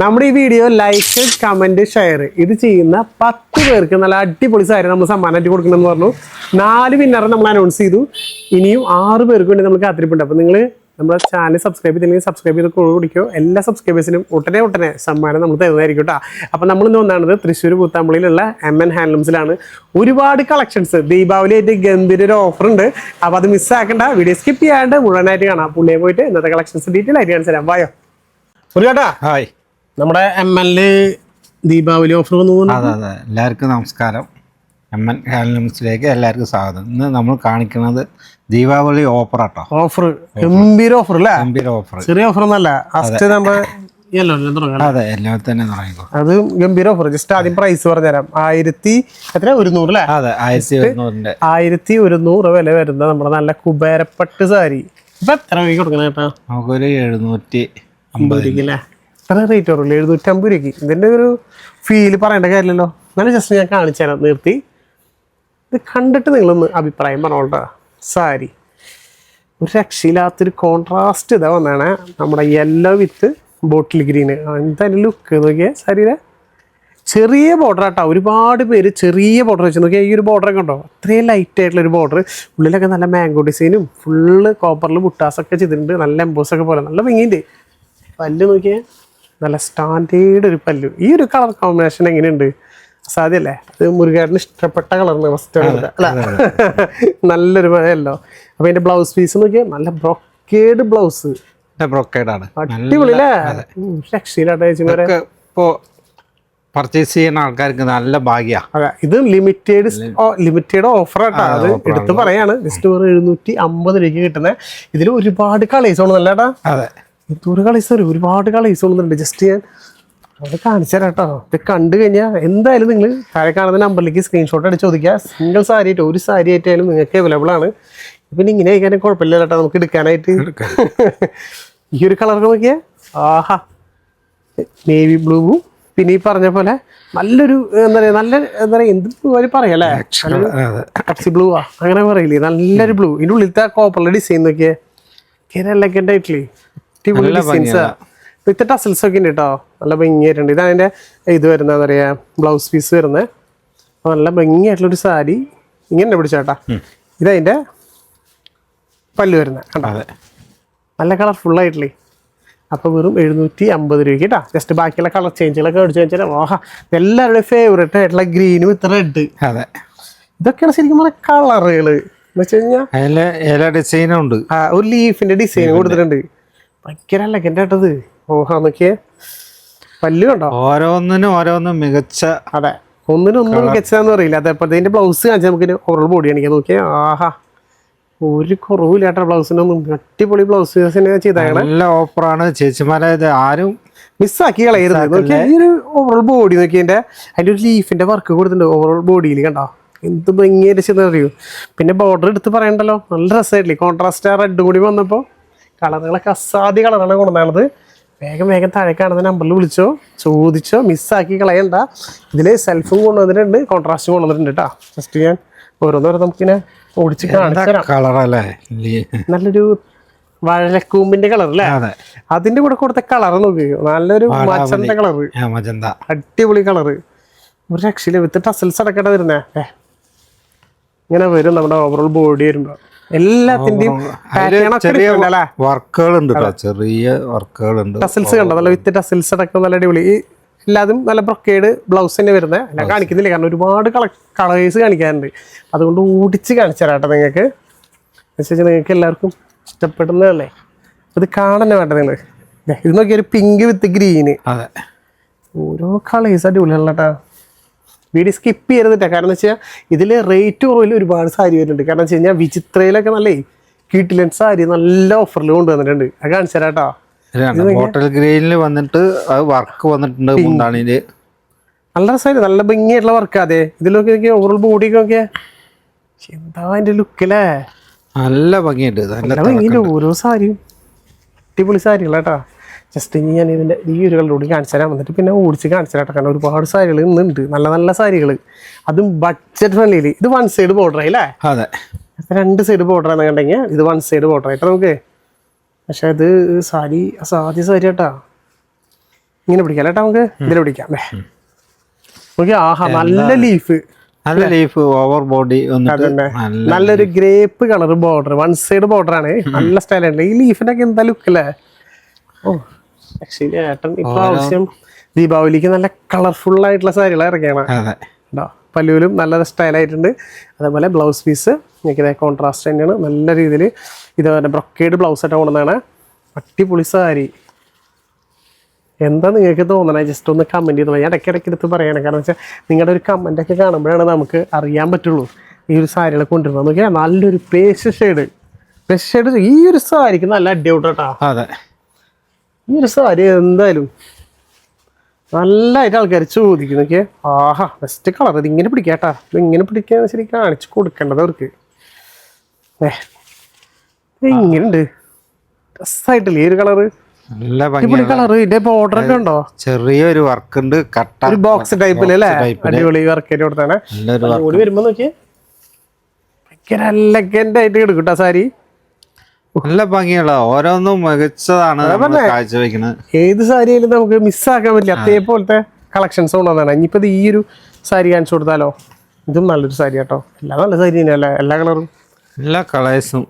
നമ്മുടെ ഈ video like comment share ഇത് ചെയ്യുന്ന 10 പേർക്ക് നല്ല അടിപൊളി സാരി നമ്മൾ സമ്മാനമായിട്ട് കൊടുക്കണമെന്ന് പറഞ്ഞു. 4 വിന്നറെ നമ്മൾ അനൗൺസ് ചെയ്തു. ഇനിയും 6 പേർക്ക് വേണ്ടി നമ്മൾ കാത്തിരിപ്പുണ്ട്. അപ്പോൾ നിങ്ങൾ നമ്മുടെ ചാനൽ സബ്സ്ക്രൈബ് ചെയ്തില്ലെങ്കിൽ സബ്സ്ക്രൈബ് ചെയ്ത് കൊടുക്കോ. എല്ലാ സബ്സ്ക്രൈബേഴ്സിനും ഉടനെ സമ്മാനം നമ്മൾ തരുന്നതായിരിക്കും കേട്ടോ. അപ്പോൾ നമ്മൾ ഇന്ന് വന്നത് തൃശ്ശൂർ കൂത്താമ്പള്ളിയിലുള്ള MN ഹാൻഡ്ലൂംസിലാണ്. ഒരുപാട് കളക്ഷൻസ് ദീപാവലി ആയിട്ട് ഗംഭീര ഒരു ഓഫർ ഉണ്ട്. അപ്പോൾ അത് മിസ്സാക്കണ്ട, വീഡിയോ സ്കിപ്പ് ചെയ്യാണ്ട് മുഴുവനായിട്ട് കാണാം. പുള്ളിയെ പോയിട്ട് ഇന്നത്തെ കളക്ഷൻസ് ഡീറ്റെയിൽ ആയിട്ട് കാണിച്ചു തരാം. വായോ ഒരു കേട്ടാ. ഹായ്, നമ്മുടെ MN ദീപാവലി ഓഫർ വന്നു. അതെ എല്ലാവർക്കും നമസ്കാരം. MN ഹാൻഡ്ലൂംസിലേക്ക് എല്ലാവർക്കും സ്വാഗതം. ഇന്ന് നമ്മൾ കാണിക്കുന്നത് ദീപാവലി ഓഫർ ആട്ടോ. ഓഫർ ഗംഭീര ഓഫർ അല്ലേ? ഗംഭീര ഓഫർ, ചെറിയ ഓഫർ ഒന്നല്ല. ഫസ്റ്റ് നമ്മൾ അതെ എല്ലാം തന്നെ തുടങ്ങിക്കോ. അത് ഗംഭീര ഓഫർ. ജസ്റ്റ് ആദ്യം പ്രൈസ് പറഞ്ഞുതരാം. 1100 അല്ലേ? അതെ 1100 വില വരുന്ന നമ്മുടെ നല്ല കുബേരപ്പട്ട് സാരി ഇപ്പൊ എത്ര രൂപയ്ക്ക് കൊടുക്കണം കേട്ടോ? നമുക്കൊരു 750 രൂപയ്ക്ക്. എത്ര റേറ്റ് കുറവില്ല? 750 രൂപയ്ക്ക്. ഇതിന്റെ ഒരു ഫീല് പറയേണ്ട കാര്യമില്ലല്ലോ. എന്നാലും ജസ്റ്റ് ഞാൻ കാണിച്ചു തരാം നിർത്തി. ഇത് കണ്ടിട്ട് നിങ്ങളൊന്ന് അഭിപ്രായം പറഞ്ഞോളൂ. സാരി ഒരു രക്ഷയില്ലാത്തൊരു കോൺട്രാസ്റ്റ് ഇതാ വന്നാണ്. നമ്മുടെ യെല്ലോ വിത്ത് ബോട്ടിൽ ഗ്രീന്. എന്തായാലും ലുക്ക് നോക്കിയേ സാരിയുടെ. ചെറിയ ബോർഡർ ആട്ടോ. ഒരുപാട് പേര് ചെറിയ ബോർഡർ വെച്ച് നോക്കിയാൽ ഈ ഒരു ബോർഡറൊക്കെ ഉണ്ടോ? അത്രയും ലൈറ്റ് ആയിട്ടുള്ളൊരു ബോർഡർ. ഉള്ളിലൊക്കെ നല്ല മാംഗോ ഡിസൈനും ഫുള്ള് കോപ്പറിൽ ബുട്ടാസൊക്കെ ചെയ്തിട്ടുണ്ട്. നല്ല എംബോസൊക്കെ പോലെ നല്ല ഭംഗിയുണ്ട്. പല്ല് നോക്കിയേ, നല്ല സ്റ്റാൻഡേർഡ് ഒരു പല്ലു. ഈ ഒരു കളർ കോമ്പിനേഷൻ എങ്ങനെയുണ്ട്? സാധ്യല്ലേ? അത് മുരുകേട്ടന് ഇഷ്ടപ്പെട്ട കളറിന് ഫസ്റ്റ് അല്ല നല്ലൊരു മഴയല്ലോ. അപ്പൊ അതിന്റെ ബ്ലൗസ് പീസ് നോക്കിയാൽ നല്ല ബ്രൊക്കേഡ് ബ്ലൗസ്. ബ്രൊക്കേഡാണ്, അടിപൊളി അല്ലേ? രക്ഷയിലാട്ടെ ചേച്ചിമാരെ. ഇപ്പോ പർച്ചേസ് ചെയ്യുന്ന ആൾക്കാർക്ക് നല്ല ഭാഗ്യ. അതെ, ഇത് ലിമിറ്റഡ് ഓഫർ ആട്ടോ. അത് എടുത്ത് പറയാണ്. ജസ്റ്റ് ഒരു 750 രൂപയ്ക്ക് കിട്ടുന്നത്. ഇതിൽ ഒരുപാട് കളേഴ്സ് ഉള്ളതല്ലേട്ടാ? അതെ, ഇതൊരു കളേഴ്സ് വരും. ഒരുപാട് കളേഴ്സ് ഉള്ളുന്നുണ്ട്. ജസ്റ്റ് ഞാൻ അത് കാണിച്ചു തരാം കേട്ടോ. ഇത് കണ്ടു കഴിഞ്ഞാൽ എന്തായാലും നിങ്ങൾ താഴെ കാണുന്ന നമ്പറിലേക്ക് സ്ക്രീൻഷോട്ട് അടിച്ച് ചോദിക്കുക. സിംഗിൾ സാരി ആയിട്ട് ഒരു സാരി ആയിട്ടായാലും നിങ്ങൾക്ക് അവൈലബിൾ ആണ്. പിന്നെ ഇങ്ങനെ കഴിക്കാനും കുഴപ്പമില്ല കേട്ടോ നമുക്ക് എടുക്കാനായിട്ട്. ഈ ഒരു കളർ നോക്കിയാൽ ആഹാ, നേവി ബ്ലൂവും പിന്നെ ഈ പറഞ്ഞ പോലെ നല്ലൊരു എന്താ പറയുക എന്ത് ബ്ലൂ പറയല്ലേ? ടാക്സി ബ്ലൂ അങ്ങനെ പറയില്ലേ? നല്ലൊരു ബ്ലൂ. ഇതിൻ്റെ ഉള്ളിലത്തെ കോപ്പറിലെ ഡിസൈൻ നോക്കിയേ. എലഗന്റ് ആയിട്ടില്ലേ? അടിപൊളി ഡിസൈൻസാ. വിത്ത് ടസൽസ് ഒക്കെ ഉണ്ട് കേട്ടോ. നല്ല ഭംഗിയായിട്ടുണ്ട്. ഇതാണ് അതിൻ്റെ ഇത് വരുന്നത്, എന്താ പറയുക, ബ്ലൗസ് പീസ് വരുന്നത്. അപ്പോൾ നല്ല ഭംഗിയായിട്ടുള്ളൊരു സാരി ഇങ്ങനെ പിടിച്ചേട്ടാ. ഇതതിൻ്റെ പല്ല് വരുന്നത് കണ്ടോ? നല്ല കളർഫുള്ളായിട്ടില്ലേ? അപ്പോൾ വെറും 750 രൂപയ്ക്ക് കേട്ടോ. ജസ്റ്റ് ബാക്കിയുള്ള കളർ ചേഞ്ചുകളൊക്കെ മേടിച്ചു വെച്ചാൽ വാഹാ, എല്ലാവരുടെയും ഫേവറേറ്റ് ആയിട്ടുള്ള ഗ്രീനും വിത്ത് റെഡ്. അതെ, ഇതൊക്കെയാണ് ശരിക്കും പറഞ്ഞ കളറുകൾ എന്ന് വെച്ച് കഴിഞ്ഞാൽ. ഉണ്ട്, ഒരു ലീഫിന്റെ ഡിസൈൻ കൊടുത്തിട്ടുണ്ട്. ഭയങ്കര എലഗന്റ് ആയിട്ടത്. ഓഹാ നോക്കിയേ, പല്ല് കണ്ടോ? ഓരോന്നിനും മികച്ച. അതെ, ഒന്നിനൊന്നും മികച്ചതെന്ന് പറയില്ല. അതേപോലെ ഇതിന്റെ ബ്ലൗസ് കാണിച്ചാൽ നമുക്ക് ഓവറോൾ ബോഡി കാണിക്കാൻ നോക്കിയാൽ ആഹാ, ഒരു കുറവില്ല കേട്ടോ ബ്ലൗസിനൊന്നും. അടിപൊളി ബ്ലൗസ് ചെയ്താണ്. നല്ല ഓഫറാണ് ചേച്ചിമാരെ, ആരും മിസ്സാക്കി കളയരുത്. നോക്കിയാൽ ഈ ഒരു ഓവറോൾ ബോഡി നോക്കിയതിന്റെ അതിന്റെ ഒരു ലീഫിന്റെ വർക്ക് കൊടുത്തിട്ടുണ്ട് ഓവറോൾ ബോഡിയിൽ കണ്ടോ? എന്ത് ഭംഗിയായിട്ട് ചെയ്തെന്ന് അറിയൂ. പിന്നെ ബോർഡർ എടുത്ത് പറയണ്ടല്ലോ, നല്ല രസമായിട്ടില്ലേ? കോൺട്രാസ്റ്റ് ആ റെഡ് കൂടി വന്നപ്പോൾ കളറുകളൊക്കെ അസാധ്യ കളറാണ് കൊണ്ടുവന്നത്. വേഗം താഴെ കാണുന്ന നമ്പറിൽ വിളിച്ചോ, ചോദിച്ചോ, മിസ്സാക്കി കളയണ്ട. ഇതിൽ സെൽഫും കൊണ്ടുവന്നിട്ടുണ്ട്, കോൺട്രാസ്റ്റും കൊണ്ടുവന്നിട്ടുണ്ട് കേട്ടോ. ജസ്റ്റ് ഞാൻ ഓരോന്നോരോ നമുക്കിങ്ങനെ ഓടിച്ച് കാണിച്ചു. നല്ലൊരു വാഴക്കൂമ്പിന്റെ കളർ അല്ലേ? അതിന്റെ കൂടെ കൊടുത്ത കളർ നോക്കി, നല്ലൊരു മജന്ത കളറ്, അടിപൊളി കളറ്. ഒരു രക്ഷയില്ല. വിത്ത് ടസൽസ് അടക്കട്ടെ വരുന്നേ. ഇങ്ങനെ വരും നമ്മുടെ ഓവറോൾ ബോഡി വരുമ്പോ. എല്ലാത്തിന്റെയും വർക്കുകളുണ്ട്, ചെറിയ വർക്കുകളുണ്ട്. ടസൽസ് കണ്ടോ? നല്ല വിത്ത് ടസൽസ് അടക്കം നല്ല അടിപൊളി. എല്ലാതും നല്ല ബ്രൊക്കേഡ് ബ്ലൗസ് തന്നെ വരുന്നത്. എല്ലാം കാണിക്കുന്നില്ല കാരണം ഒരുപാട് കളേഴ്സ് കാണിക്കാറുണ്ട്. അതുകൊണ്ട് ഓടിച്ച് കാണിച്ചു തരാട്ടെ നിങ്ങൾക്ക്. നിങ്ങൾക്ക് എല്ലാവർക്കും ഇഷ്ടപ്പെടുന്നതല്ലേ? ഇത് കാണന്നെ വേണ്ട നിങ്ങൾ. ഇത് നോക്കിയ ഒരു പിങ്ക് വിത്ത് ഗ്രീന്. അതെ, ഓരോ കളേഴ്സ് അടിപൊളിയാണ് കേട്ടോ. വീഡിയോ സ്കിപ്പ് ചെയ്തിട്ടാ. കാരണം എന്ന് വെച്ചാൽ ഇതിൽ റേറ്റ് കുറവിൽ ഒരുപാട് സാരി വരുന്നുണ്ട്. കാരണം വെച്ച് കഴിഞ്ഞാൽ വിചിത്രയിലൊക്കെ നല്ല കിട്ടിലൻ സാരി നല്ല ഓഫറിൽ കൊണ്ടുവന്നിട്ടുണ്ട്. അത് കാണിച്ചു തരാം കേട്ടോ. ബോട്ടിൽ ഗ്രീനിൽ വന്നിട്ട് വർക്ക് വന്നിട്ടുണ്ട്. നല്ല രസമായിട്ട് നല്ല ഭംഗിയായിട്ടുള്ള വർക്ക്. അതെ, ഇതിലൊക്കെ നോക്കിയാൽ ഓവറോൾ ബോഡിയൊക്കെ നോക്കിയാൽ എന്താ അതിന്റെ ലുക്കല്ലേ? നല്ല ഭംഗിയുണ്ട്, നല്ല ഭംഗിയുണ്ട്. ഓരോ സാരിയും അടിപൊളി സാരികളാട്ടോ. ജസ്റ്റ് ഞാൻ ഇതിൻ്റെ ഈ ഒരു കളറോട് കാണിച്ചു തരാൻ വന്നിട്ട് പിന്നെ ഓടിച്ച് കാണിച്ചു തരാം. കാരണം ഒരുപാട് സാരികൾ ഇന്നുണ്ട്, നല്ല നല്ല സാരികൾ. അതും ബഡ്ജറ്റ് ഫ്രണ്ട്ലിയിൽ. ഇത് 1 സൈഡ് ബോർഡർ ആയില്ലേ? അതെ, 2 സൈഡ് ബോർഡർ ആണെന്ന് കണ്ടെങ്കിൽ ഇത് 1 സൈഡ് ബോർഡർ ആയിട്ട് നമുക്ക്. പക്ഷെ ഇത് സാരി അസാധ്യ സാരി കേട്ടാ. ഇങ്ങനെ പിടിക്കാം കേട്ടോ, നമുക്ക് ഇതിൽ പിടിക്കാം. നോക്കി, ആഹാ നല്ല ലീഫ്, നല്ല ലീഫ്, ഓവർ ബോഡി അതന്നെ നല്ലൊരു grape colour border, one side border ആണ്, നല്ല സ്റ്റൈലാണ്. ഈ ലീഫിന്റെ ഒക്കെ എന്താ ലുക്ക് അല്ലേ. ഓ ആക്ച്വലി ഏട്ടൻ ഇപ്രാവശ്യം ദീപാവലിക്ക് നല്ല കളർഫുൾ ആയിട്ടുള്ള സാരികൾ ഇറങ്ങിയാണ് കേട്ടോ. പല്ലുവിലും നല്ല സ്റ്റൈലായിട്ടുണ്ട്. അതേപോലെ ബ്ലൗസ് പീസ് എനിക്കിത് കോൺട്രാസ്റ്റ് തന്നെയാണ്, നല്ല രീതിയിൽ ഇതേപോലെ ബ്രൊക്കേഡ് ബ്ലൗസ് ആയിട്ട് കൊണ്ടുവന്നാണ്. അടിപൊളി സാരി. എന്താ നിങ്ങൾക്ക് തോന്നണേ ജസ്റ്റ് ഒന്ന് കമൻറ്റ് ചെയ്ത് ഞാൻ ഇടയ്ക്കിടയ്ക്ക് എടുത്ത് പറയണം. കാരണം വെച്ചാൽ നിങ്ങളുടെ ഒരു കമൻറ്റൊക്കെ കാണുമ്പോഴാണ് നമുക്ക് അറിയാൻ പറ്റുള്ളൂ ഈ ഒരു സാരികളെ കൊണ്ടുവരുന്നത്. നോക്കിയാൽ നല്ലൊരു പേസ്റ്റ് ഷെയ്ഡ് ഈ ഒരു സാരിക്ക് നല്ല അടിപൊളി കേട്ടോ. അതെ, ഈ ഒരു സാരി എന്തായാലും നല്ലതായിട്ട് ആൾക്കാർ ചോദിക്കും. നോക്കിയേ, ആഹാ ബെസ്റ്റ് കളർ. ഇത് ഇങ്ങനെ പിടിക്കാട്ടാ, ഇത് ഇങ്ങനെ പിടിക്കാൻ ശരി കാണിച്ച് കൊടുക്കേണ്ടത് അവർക്ക്. ഇങ്ങനെയുണ്ട്, രസമായിട്ടില്ലേ ഈ ഒരു കളറ്, നല്ല അടിപൊളി കളറ്. ഇതിന്റെ ബോർഡർ ഒക്കെ ഉണ്ടോ, ചെറിയൊരു വർക്ക് ഉണ്ട്, കട്ട ഒരു ബോക്സ് ടൈപ്പില് അല്ലേ, അടിപൊളി വർക്ക് ആയിട്ട് കൊടുത്താണ്. കൂടി വരുമ്പോ നോക്കിയേ ഭയങ്കര എലഗന്റ് ആയിട്ട് കിടക്കും സാരി. നല്ല ഭംഗിയുള്ള ഓരോന്നും മികച്ചതാണ് കാഴ്ചവെക്കുന്നത്. ഏത് സാരിയായാലും നമുക്ക് മിസ്സാക്കാൻ പറ്റില്ല, അതേപോലത്തെ കളക്ഷൻസ് കൊണ്ടുവന്നാണ്. ഇനിയിപ്പോ ഈ ഒരു സാരി കാണിച്ചു കൊടുത്താലോ, ഇതും നല്ലൊരു സാരി കേട്ടോ. എല്ലാം നല്ല സാരി തന്നെയല്ലേ, എല്ലാ കളറും എല്ലാ കളേഴ്സും.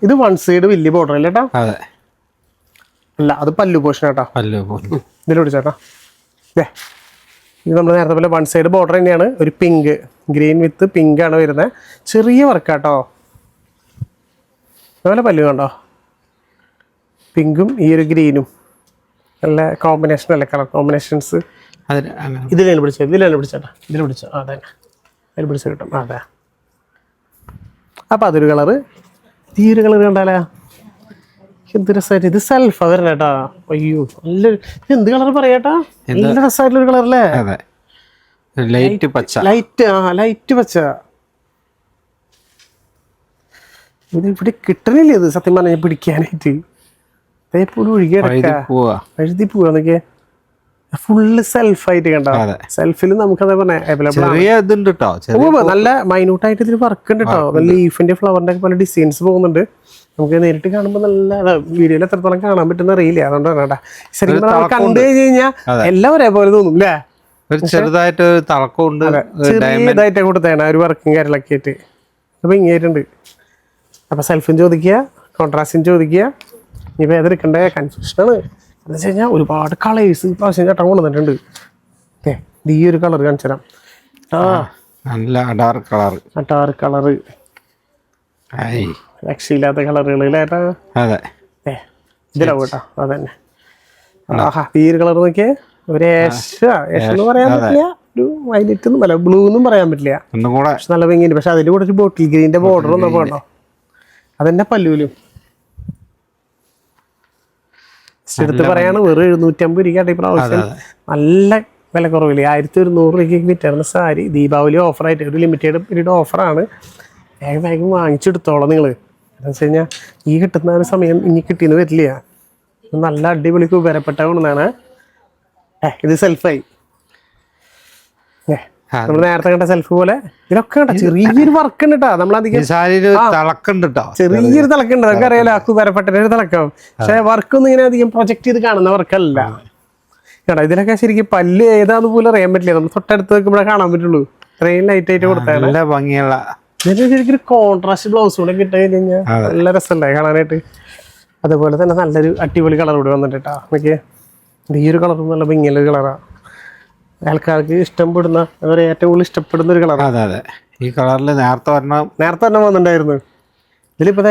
ഇത് വൺ സൈഡ് വലിയ ബോർഡർ അല്ലേ കേട്ടോ. അതെ, അല്ല അത് പല്ലു പോർഷൻ കേട്ടോ. ഇതിൽ പിടിച്ചേട്ടാ, ഇത് നമ്മൾ നേരത്തെ പോലെ വൺ സൈഡ് ബോർഡർ തന്നെയാണ്. ഒരു പിങ്ക്, ഗ്രീൻ വിത്ത് പിങ്ക് ആണ് വരുന്നത്. ചെറിയ വർക്കാട്ടോ. അതുപോലെ പല്ലു കണ്ടോ, പിങ്കും ഈ ഒരു ഗ്രീനും നല്ല കോമ്പിനേഷൻ അല്ലേ, കളർ കോമ്പിനേഷൻസ്. ഇതിലാണ് പിടിച്ചത്, ഇതിലാണ് പിടിച്ചേട്ടാ, ഇതിൽ പിടിച്ചോ. അതെ, അതിൽ പിടിച്ച് കിട്ടും. അതെ, അപ്പം അതൊരു കളറ്. ഈ ഒരു കളർ കണ്ടാലേ എന്ത് രസമായിട്ട്. ഇത് സെൽഫാ വരണ കേട്ടാ. അയ്യോ നല്ലൊരു, എന്ത് കളർ പറയാട്ടാ, നല്ല രസമായിട്ടുള്ളൊരു കളറല്ലേ. ലൈറ്റ് പച്ച, ലൈറ്റ് പച്ച. ഇത് ഇവിടെ കിട്ടണില്ല ഇത് സത്യം പറഞ്ഞാൽ പിടിക്കാനായിട്ട്. അതേപോലെ ഒഴുകി എഴുതി പോവാന്നൊക്കെ ഫുള്ള് സെൽഫായിട്ട് കണ്ടോ. സെൽഫിൽ നമുക്ക് അതേ പറഞ്ഞ നല്ല മൈന്യൂട്ടായിട്ട് ഇതിൽ വർക്ക് ഉണ്ട് കേട്ടോ. നല്ല ലീഫിന്റെ ഫ്ലവറിന്റെ ഒക്കെ പല ഡിസൈൻസ് പോകുന്നുണ്ട്. നമുക്ക് നേരിട്ട് കാണുമ്പോൾ നല്ല വീഡിയോയിൽ എത്രത്തോളം കാണാൻ പറ്റുന്ന അറിയില്ല, അതുകൊണ്ടാണ് കേട്ടാ. ശരിക്കും കണ്ടു കഴിഞ്ഞ് കഴിഞ്ഞാൽ എല്ലാം ഒരേപോലെ തോന്നും അല്ലേ. ചെറുതായിട്ട് തിളക്കമുണ്ട്, ചെറിയതായിട്ട് കൊടുത്തേണ ഒരു വർക്കും കാര്യങ്ങളൊക്കെ ആയിട്ട്. അപ്പൊ ഇങ്ങനെയായിട്ടുണ്ട്. അപ്പൊ സെൽഫും ചോദിക്കുക, കോൺട്രാസ്റ്റും ചോദിക്കുക. ഇനിയിപ്പോൾ ഏതെടുക്കണ്ടേ കൺഫ്യൂഷനാണ്. എന്ന് വെച്ച് കഴിഞ്ഞാൽ ഒരുപാട് കളേഴ്സ് പ്രാവശ്യം ചേട്ടൻ കൊണ്ടുവന്നിട്ടുണ്ട്. ഈ ഒരു കളർ കാണിച്ചു തരാം. നല്ല അടാർ കളറ്, രക്ഷയില്ലാത്ത കളറുകൾ ഏട്ടാ. ഇതിലാവും കേട്ടോ. അതന്നെ, ആഹാ ഈ ഒരു കളർ നോക്കിയേ. ഒരു എന്ന് പറയാൻ പറ്റില്ല, ഒരു വൈലറ്റ് ഒന്നും അല്ല, ബ്ലൂ ഒന്നും പറയാൻ പറ്റില്ല. പക്ഷെ നല്ല ഭംഗിയുണ്ട്. പക്ഷെ അതിൽ കൂടെ ഒരു ബോട്ടിൽ ഗ്രീൻ്റെ ബോർഡർ ഒന്നും വേണ്ടോ. അതെന്നെ പല്ലുവിലും എടുത്ത് പറയാണ്. വെറും 750 രൂപ ഈ പ്രാവശ്യം നല്ല വില കുറവില്ല. 1100 രൂപയ്ക്ക് വിറ്റായിരുന്ന സാരി ദീപാവലി ഓഫറായിട്ട് ഒരു ലിമിറ്റഡ് പീരീഡ് ഓഫറാണ്. വേഗം വാങ്ങിച്ചെടുത്തോളാം നിങ്ങൾ. എന്ന് വെച്ച് കഴിഞ്ഞാൽ ഈ കിട്ടുന്ന ഒരു സമയം ഇനി കിട്ടിയെന്ന് വരില്ല. നല്ല അടിപൊളിക്ക് ഉപകാരപ്പെട്ട കൊണ്ടാണ്. ഇത് സെൽഫായി, നമ്മൾ നേരത്തെ കണ്ട സെൽഫ് പോലെ ഇതിലൊക്കെ കണ്ട ചെറിയൊരു വർക്ക് ഉണ്ട് കേട്ടോ. നമ്മളധികം ചെറിയൊരു തിളക്കുണ്ട്, നമുക്ക് അറിയാലോ കുബേരപ്പെട്ട ഒരു തിളക്കം. പക്ഷെ വർക്കൊന്നും ഇങ്ങനെ അധികം പ്രൊജക്ട് ചെയ്ത് കാണുന്ന വർക്കല്ല കേട്ടോ. ഇതിലൊക്കെ ശരിക്കും പല്ല് ഏതാന്ന് പോലും അറിയാൻ പറ്റില്ല. നമ്മൾ തൊട്ടടുത്ത് വെക്കുമ്പോഴേ കാണാൻ പറ്റുള്ളൂ. ഇത്രയും ലൈറ്റ് ആയിട്ട് കൊടുത്താൽ നല്ല ഭംഗിയുള്ള ശരിക്കും കോൺട്രാസ്റ്റ് ബ്ലൗസ് കൂടെ കിട്ടി കഴിഞ്ഞാൽ നല്ല രസമുണ്ടായി കാണാനായിട്ട്. അതുപോലെ തന്നെ നല്ലൊരു അടിപൊളി കളർ കൂടി വന്നിട്ട് കേട്ടോ. നമുക്ക് ഈ ഒരു കളറും നല്ല ഭംഗിയുള്ള കളറാണ്. ആൾക്കാർക്ക് ഇഷ്ടപ്പെടുന്ന ഏറ്റവും കൂടുതൽ ഇഷ്ടപ്പെടുന്ന ഒരു കളർ. അതെ, ഈ കളറിൽ നേരത്തെ തന്നെ വന്നിട്ടുണ്ടായിരുന്നു. ഇതിലിപ്പോ